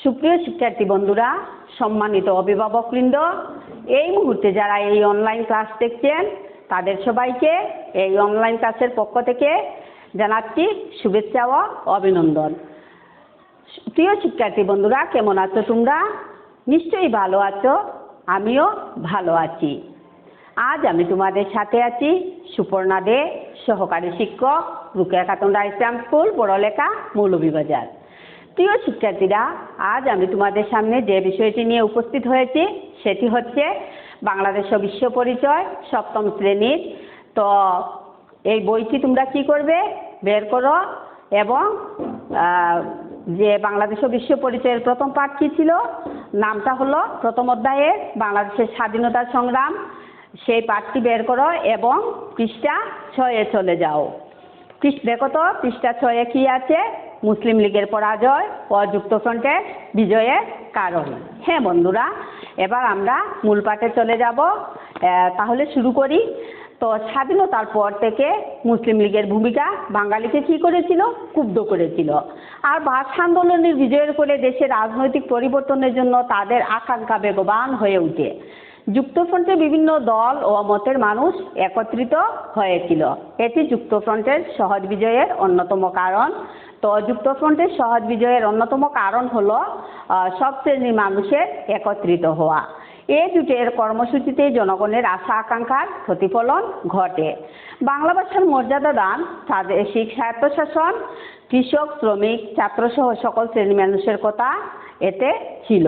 সুপ্রিয় শিক্ষার্থী বন্ধুরা, সম্মানিত অভিভাবকবৃন্দ, এই মুহূর্তে যারা এই অনলাইন ক্লাস দেখছেন তাদের সবাইকে এই অনলাইন ক্লাসের পক্ষ থেকে জানাচ্ছি শুভেচ্ছা ও অভিনন্দন। প্রিয় শিক্ষার্থী বন্ধুরা, কেমন আছো তোমরা? নিশ্চয়ই ভালো আছো, আমিও ভালো আছি। আজ আমি তোমাদের সাথে আছি সুপর্ণা দে, সহকারী শিক্ষক, রুকেয়া খাতুন ইসলাম স্কুল, পড়ালেখা, মৌলভীবাজার। প্রিয় শিক্ষার্থীরা, আজ আমি তোমাদের সামনে যে বিষয়টি নিয়ে উপস্থিত হয়েছি সেটি হচ্ছে বাংলাদেশ ও বিশ্ব পরিচয় সপ্তম শ্রেণীর। তো এই বইটি তোমরা কি করবে, বের করো এবং যে বাংলাদেশ ও বিশ্ব পরিচয়ের প্রথম পাঠ কী ছিল, নামটা হলো প্রথম অধ্যায়ে বাংলাদেশের স্বাধীনতা সংগ্রাম, সেই পাঠটি বের করো এবং পৃষ্ঠা 6-এ চলে যাও। দেখো তো পৃষ্ঠা 6-এ কি আছে? মুসলিম লীগের পরাজয় ও যুক্তফ্রন্টের বিজয়ের কারণ। হ্যাঁ বন্ধুরা, এবার আমরা মূল পাঠে চলে যাব। তাহলে শুরু করি। তো স্বাধীনতার পর থেকে মুসলিম লীগের ভূমিকা বাঙালিকে কী করেছিল? ক্ষুব্ধ করেছিল। আর ভাষা আন্দোলনের বিজয়ের ফলে দেশের রাজনৈতিক পরিবর্তনের জন্য তাদের আকাঙ্ক্ষা বেগবান হয়ে ওঠে। যুক্তফ্রন্টের বিভিন্ন দল ও মতের মানুষ একত্রিত হয়েছিল। এটি যুক্তফ্রন্টের সহজ বিজয়ের অন্যতম কারণ। তো যুক্তফ্রন্টের সহজ বিজয়ের অন্যতম কারণ হলো সব শ্রেণীর মানুষের একত্রিত হওয়া। এই জোটের কর্মসূচিতে জনগণের আশা আকাঙ্ক্ষার প্রতিফলন ঘটে। বাংলা ভাষার মর্যাদা দান, প্রাদেশিক স্বায়ত্তশাসন, কৃষক, শ্রমিক, ছাত্রসহ সকল শ্রেণীর মানুষের কথা এতে ছিল।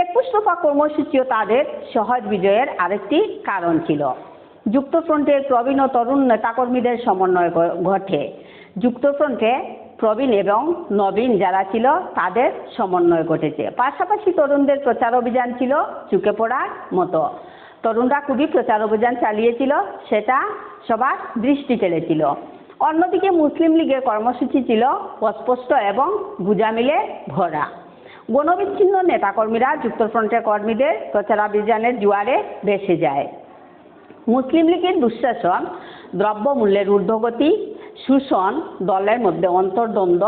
21 দফা কর্মসূচিও তাদের সহজ বিজয়ের আরেকটি কারণ ছিল। যুক্তফ্রন্টের প্রবীণ ও তরুণ নেতাকর্মীদের সমন্বয় ঘটে। যুক্তফ্রন্টে প্রবীণ এবং নবীন যারা ছিল তাদের সমন্বয় ঘটেছে। পাশাপাশি তরুণদের প্রচার অভিযান ছিল চুকে পড়ার মতো। তরুণরা খুবই প্রচার অভিযান চালিয়েছিল, সেটা সবার দৃষ্টি কেড়েছিল। অন্যদিকে মুসলিম লীগের কর্মসূচি ছিল অস্পষ্ট এবং গুজামিলে ভরা। গণবিচ্ছিন্ন নেতাকর্মীরা যুক্তফ্রন্টের কর্মীদের প্রচারাভিযানের জোয়ারে ভেসে যায়। মুসলিম লীগের দুঃশাসন, দ্রব্যমূল্যের ঊর্ধ্বগতি, শোষণ, দলের মধ্যে অন্তর্দ্বন্দ্ব,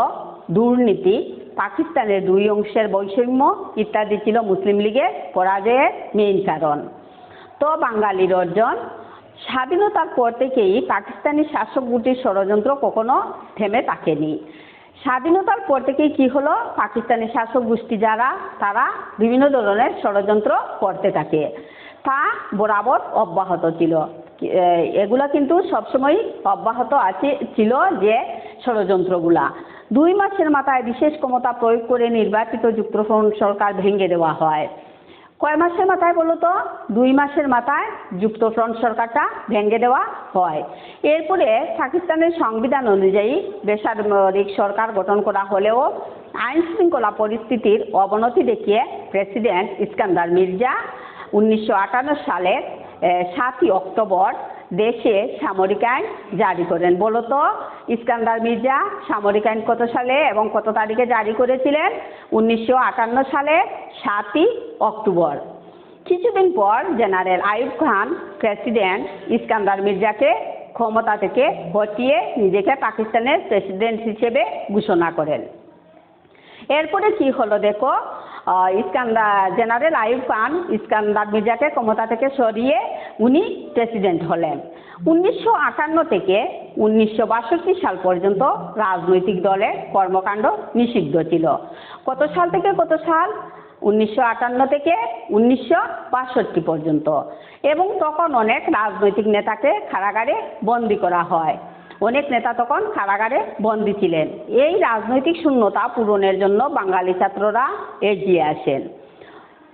দুর্নীতি, পাকিস্তানের দুই অংশের বৈষম্য ইত্যাদি ছিল মুসলিম লীগের পরাজয়ের মেইন কারণ। তো বাঙালির অর্জন, স্বাধীনতার পর থেকেই পাকিস্তানি শাসক গোষ্ঠীর ষড়যন্ত্র কখনো থেমে থাকেনি। স্বাধীনতার পর থেকেই কি হলো, পাকিস্তানি শাসক গোষ্ঠী যারা তারা বিভিন্ন ধরনের ষড়যন্ত্র করতে থাকে, তা বরাবর অব্যাহত ছিল। এগুলা কিন্তু সবসময় অব্যাহত ছিল যে ষড়যন্ত্রগুলা। 2 মাসের মাথায় বিশেষ ক্ষমতা প্রয়োগ করে নির্বাচিত যুক্তফ্রন্ট সরকার ভেঙে দেওয়া হয়। কয় মাসের মাথায় বলো তো? 2 মাসের মাথায় যুক্তফ্রন্ট সরকারটা ভেঙে দেওয়া হয়। এরপরে পাকিস্তানের সংবিধান অনুযায়ী বেসামরিক সরকার গঠন করা হলেও আইন শৃঙ্খলা পরিস্থিতির অবনতি দেখিয়ে প্রেসিডেন্ট ইস্কান্দার মির্জা 1958 সালের 7 অক্টোবর দেশে সামরিক আইন জারি করেন। বলতো ইস্কান্দার মির্জা সামরিক আইন কত সালে এবং কত তারিখে জারি করেছিলেন? 1958 সালের 7 অক্টোবর। কিছুদিন পর জেনারেল আইয়ুব খান প্রেসিডেন্ট ইস্কান্দার মির্জাকে ক্ষমতা থেকে হটিয়ে নিজেকে পাকিস্তানের প্রেসিডেন্ট হিসেবে ঘোষণা করেন। এরপরে কি হলো দেখো, জেনারেল আইয়ুব খান ইস্কান্দার মির্জাকে ক্ষমতা থেকে সরিয়ে উনি প্রেসিডেন্ট হলেন। 1958 থেকে 1962 সাল পর্যন্ত রাজনৈতিক দলের কর্মকাণ্ড নিষিদ্ধ ছিল। কত সাল থেকে কত সাল? 1958 থেকে 1962 পর্যন্ত। এবং তখন অনেক রাজনৈতিক নেতাকে কারাগারে বন্দী করা হয়। অনেক নেতা তখন কারাগারে বন্দী ছিলেন। এই রাজনৈতিক শূন্যতা পূরণের জন্য বাঙালি ছাত্ররা এগিয়ে আসেন।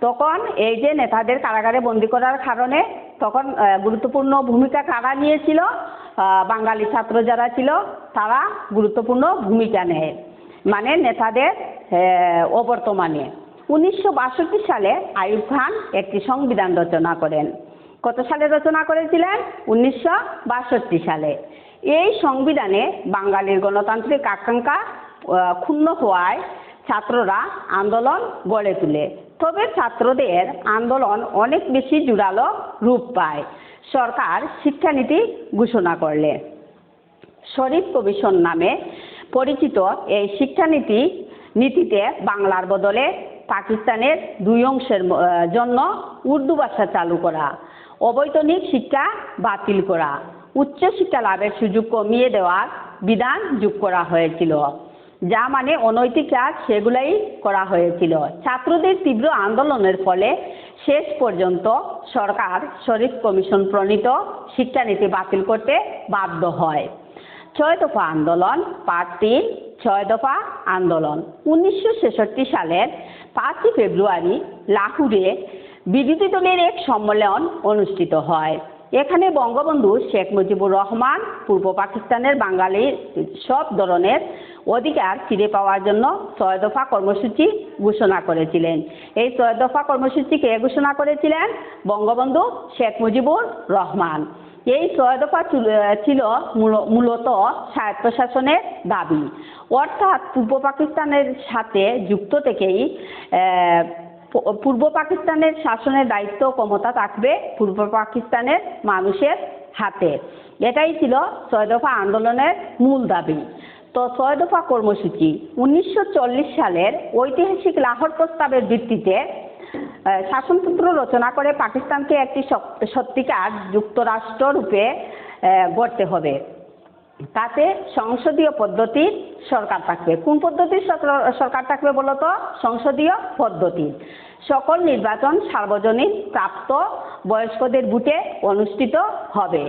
তখন এই যে নেতাদের কারাগারে বন্দী করার কারণে তখন গুরুত্বপূর্ণ ভূমিকা কারা নিয়েছিল? বাঙালি ছাত্র যারা ছিল তারা গুরুত্বপূর্ণ ভূমিকা নেয়, মানে নেতাদের অবর্তমানে। 1962 সালে আইয়ুব খান একটি সংবিধান রচনা করেন। কত সালে রচনা করেছিলেন? 1962 সালে। এই সংবিধানে বাঙালির গণতান্ত্রিক আকাঙ্ক্ষা ক্ষুণ্ণ হওয়ায় ছাত্ররা আন্দোলন গড়ে তোলে। তবে ছাত্রদের আন্দোলন অনেক বেশি জোরালো রূপ পায় সরকার শিক্ষানীতি ঘোষণা করলে। শরীফ কমিশন নামে পরিচিত এই শিক্ষানীতি নীতিতে বাংলার বদলে পাকিস্তানের দুই অংশের জন্য উর্দু ভাষা চালু করা, অবৈতনিক শিক্ষা বাতিল করা, উচ্চশিক্ষা লাভের সুযোগ কমিয়ে দেওয়ার বিধান যোগ করা হয়েছিল, যা মানে অনৈতিক কাজ সেগুলাই করা হয়েছিল। ছাত্রদের তীব্র আন্দোলনের ফলে শেষ পর্যন্ত সরকার শরীফ কমিশন প্রণীত শিক্ষানীতি বাতিল করতে বাধ্য হয়। 6 দফা আন্দোলন পার্ট 3, 6 দফা আন্দোলন। 1966 সালের 5 ফেব্রুয়ারি লাহোরে বিরোধী দলের এক সম্মেলন অনুষ্ঠিত হয়। এখানে বঙ্গবন্ধু শেখ মুজিবুর রহমান পূর্ব পাকিস্তানের বাঙালির সব ধরনের অধিকার ফিরে পাওয়ার জন্য 6 দফা কর্মসূচি ঘোষণা করেছিলেন। এই 6 দফা কর্মসূচি কে ঘোষণা করেছিলেন? বঙ্গবন্ধু শেখ মুজিবুর রহমান। এই 6 দফা ছিল মূলত স্বায়ত্তশাসনের দাবি, অর্থাৎ পূর্ব পাকিস্তানের সাথে যুক্ত থেকেই পূর্ব পাকিস্তানের শাসনের দায়িত্ব ক্ষমতা থাকবে পূর্ব পাকিস্তানের মানুষের হাতে। এটাই ছিল 6 দফা আন্দোলনের মূল দাবি। তো 6 দফা কর্মসূচি 1940 সালের ঐতিহাসিক লাহোর প্রস্তাবের ভিত্তিতে শাসনতন্ত্র রচনা করে পাকিস্তানকে একটি সত্যিকার যুক্তরাষ্ট্র রূপে গড়তে হবে। তাতে সংসদীয় পদ্ধতির সরকার থাকবে। কোন পদ্ধতির সরকার থাকবে বলতো? সংসদীয় পদ্ধতি। সকল নির্বাচন সার্বজনীন প্রাপ্ত বয়স্কদের ভোটে অনুষ্ঠিত হবে।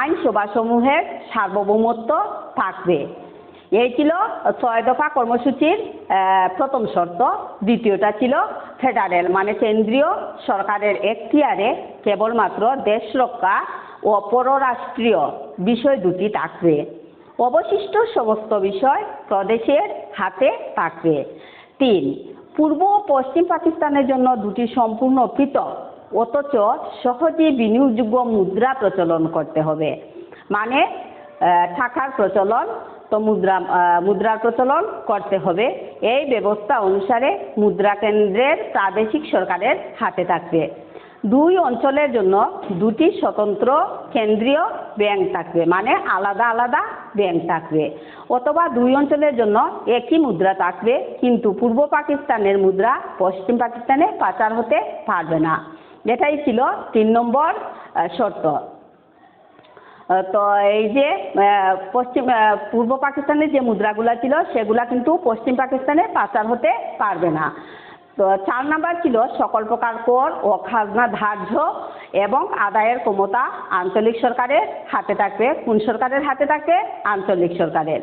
আইনসভাসমূহের সার্বভৌমত্ব থাকবে। এই ছিল 6 দফা কর্মসূচির প্রথম শর্ত। দ্বিতীয়টা ছিল ফেডারেল, মানে কেন্দ্রীয় সরকারের এখতিয়ারে কেবলমাত্র দেশ রক্ষা ও পররাষ্ট্রীয় বিষয় দুটি থাকবে। অবশিষ্ট সমস্ত বিষয় প্রদেশের হাতে থাকবে। 3, পূর্ব ও পশ্চিম পাকিস্তানের জন্য দুটি সম্পূর্ণ পৃথক অথচ সহজে বিনিয়োগযোগ্য মুদ্রা প্রচলন করতে হবে। মানে টাকার প্রচলন, তো মুদ্রার প্রচলন করতে হবে। এই ব্যবস্থা অনুসারে মুদ্রা কেন্দ্রের প্রাদেশিক সরকারের হাতে থাকবে। 2 অঞ্চলের জন্য 2টি স্বতন্ত্র কেন্দ্রীয় ব্যাংক থাকবে, মানে আলাদা আলাদা ব্যাংক থাকবে। অথবা 2 অঞ্চলের জন্য একই মুদ্রা থাকবে, কিন্তু পূর্ব পাকিস্তানের মুদ্রা পশ্চিম পাকিস্তানে পাচার হতে পারবে না। এটাই ছিল 3 নম্বর শর্ত। তো এই যে পূর্ব পাকিস্তানের যে মুদ্রাগুলা ছিল সেগুলা কিন্তু পশ্চিম পাকিস্তানে পাচার হতে পারবে না। তো 4 নাম্বার ছিল সকল প্রকার কর ও খাজনা ধার্য এবং আদায়ের ক্ষমতা আঞ্চলিক সরকারের হাতে থাকবে। কোন সরকারের হাতে থাকবে? আঞ্চলিক সরকারের।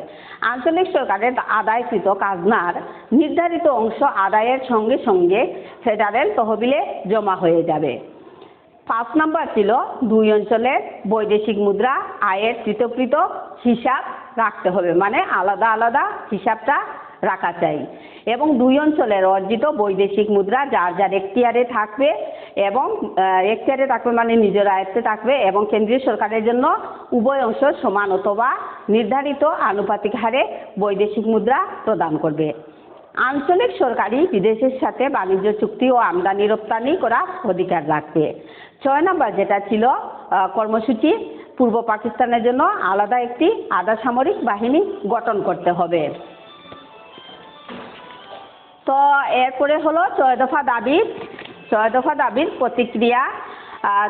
আঞ্চলিক সরকারের আদায়কৃত খাজনার নির্ধারিত অংশ আদায়ের সঙ্গে সঙ্গে ফেডারেল তহবিলে জমা হয়ে যাবে। 5 নাম্বার ছিল 2 অঞ্চলের বৈদেশিক মুদ্রা আয়ের পৃথক হিসাব রাখতে হবে, মানে আলাদা আলাদা হিসাবটা রাখা চাই। এবং 2 অঞ্চলের অর্জিত বৈদেশিক মুদ্রা যার যার এখতিয়ারে থাকবে এবং এখতিয়ারে থাকবে মানে নিজের আয়ত্তে থাকবে এবং কেন্দ্রীয় সরকারের জন্য উভয় অংশ সমান অথবা নির্ধারিত আনুপাতিক হারে বৈদেশিক মুদ্রা প্রদান করবে। আঞ্চলিক সরকারই বিদেশের সাথে বাণিজ্য চুক্তি ও আমদানি রপ্তানি করার অধিকার রাখবে। 6 নাম্বার যেটা ছিল কর্মসূচি, পূর্ব পাকিস্তানের জন্য আলাদা একটি আধা সামরিক বাহিনী গঠন করতে হবে। তো এরপরে হলো 6 দফা দাবি। 6 দফা দাবির প্রতিক্রিয়া।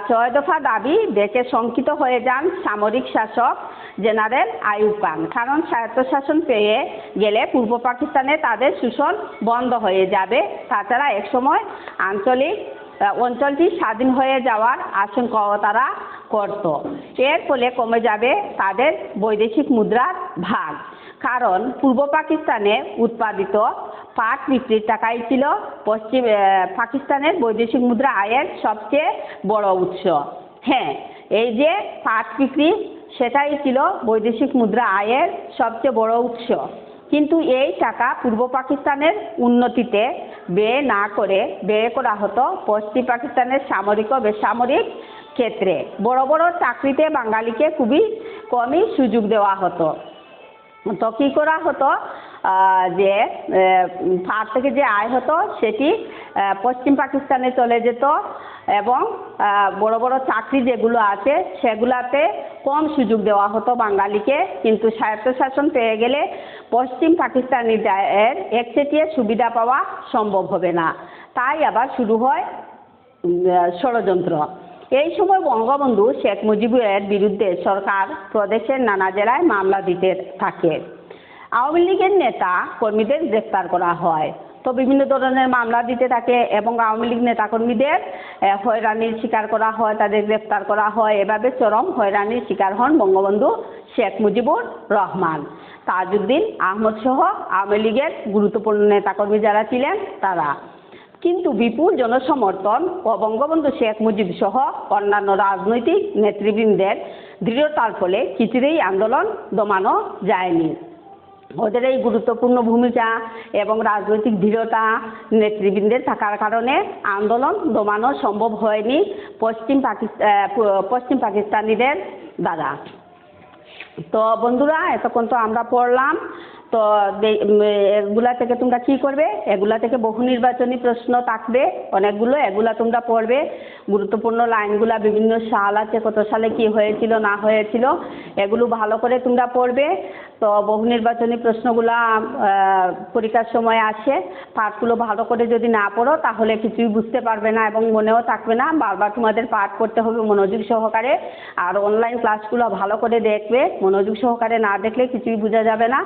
6 দফা দাবি দেখে শঙ্কিত হয়ে যান সামরিক শাসক জেনারেল আইয়ুব খান, কারণ স্বায়ত্তশাসন পেয়ে গেলে পূর্ব পাকিস্তানে তাদের শোষণ বন্ধ হয়ে যাবে। তাছাড়া একসময় অঞ্চলটি স্বাধীন হয়ে যাওয়ার আশঙ্কাও তারা করত। এর ফলে কমে যাবে তাদের বৈদেশিক মুদ্রার ভাগ, কারণ পূর্ব পাকিস্তানে উৎপাদিত পাট বিক্রির টাকাই ছিল পশ্চিম পাকিস্তানের বৈদেশিক মুদ্রা আয়ের সবচেয়ে বড় উৎস। হ্যাঁ, এই যে পাট বিক্রি সেটাই ছিল বৈদেশিক মুদ্রা আয়ের সবচেয়ে বড় উৎস। কিন্তু এই টাকা পূর্ব পাকিস্তানের উন্নতিতে ব্যয় না করে ব্যয় করা হতো পশ্চিম পাকিস্তানের সামরিক ও বেসামরিক ক্ষেত্রে। বড় বড় চাকরিতে বাঙালিকে খুবই কমই সুযোগ দেওয়া হতো। তো কী করা হতো, যে পাট থেকে যে আয় হতো সেটি পশ্চিম পাকিস্তানে চলে যেত এবং বড় বড় চাকরি যেগুলো আছে সেগুলাতে কম সুযোগ দেওয়া হতো বাঙালিকে। কিন্তু স্বায়ত্তশাসন পেয়ে গেলে পশ্চিম পাকিস্তানিদের একচেটিয়া সুবিধা পাওয়া সম্ভব হবে না। তাই আবার শুরু হয় ষড়যন্ত্র। এই সময় বঙ্গবন্ধু শেখ মুজিবের বিরুদ্ধে সরকার প্রদেশের নানা জেলায় মামলা দিতে থাকে। আওয়ামী লীগের নেতা কর্মীদের গ্রেফতার করা হয়। তো বিভিন্ন ধরনের মামলা দিতে থাকে এবং আওয়ামী লীগ নেতাকর্মীদের হয়রানির শিকার করা হয়, তাদের গ্রেফতার করা হয়। এভাবে চরম হয়রানির শিকার হন বঙ্গবন্ধু শেখ মুজিবুর রহমান, তাজউদ্দিন আহমদ সহ আওয়ামী লীগের গুরুত্বপূর্ণ নেতাকর্মী যারা ছিলেন তারা। কিন্তু বিপুল জনসমর্থন ও বঙ্গবন্ধু শেখ মুজিব সহ অন্যান্য রাজনৈতিক নেতৃবৃন্দের দৃঢ়তার ফলে কিছুতেই আন্দোলন দমানো যায়নি। ওদের এই গুরুত্বপূর্ণ ভূমিকা এবং রাজনৈতিক দৃঢ়তা নেতৃবৃন্দের থাকার কারণে আন্দোলন দমানো সম্ভব হয়নি পশ্চিম পাকিস্তানিদের দ্বারা। তো বন্ধুরা, এতক্ষণ তো আমরা পড়লাম। তো এগুলা থেকে তোমরা কি করবে, এগুলা থেকে বহু নির্বাচনী প্রশ্ন থাকবে অনেকগুলো, এগুলা তোমরা পড়বে। গুরুত্বপূর্ণ লাইনগুলা বিভিন্ন সাল আছে, কত সালে কি হয়েছিল না হয়েছিল এগুলো ভালো করে তোমরা পড়বে। তো বহু নির্বাচনী প্রশ্নগুলা পরীক্ষার সময় আসে, পাঠগুলো ভালো করে যদি না পড়ো তাহলে কিছুই বুঝতে পারবে না এবং মনেও থাকবে না। বারবার তোমাদের পাঠ করতে হবে মনোযোগ সহকারে। আর অনলাইন ক্লাসগুলো ভালো করে দেখবে, মনোযোগ সহকারে না দেখলে কিছুই বোঝা যাবে না।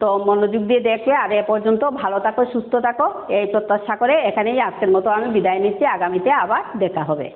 তো মনোযোগ দিয়ে দেখবে। আর এ পর্যন্ত ভালো থাকো, সুস্থ থাকো, এই প্রত্যাশা করে এখানেই আজকের মতো আমি বিদায় নিচ্ছি। আগামীতে আবার দেখা হবে।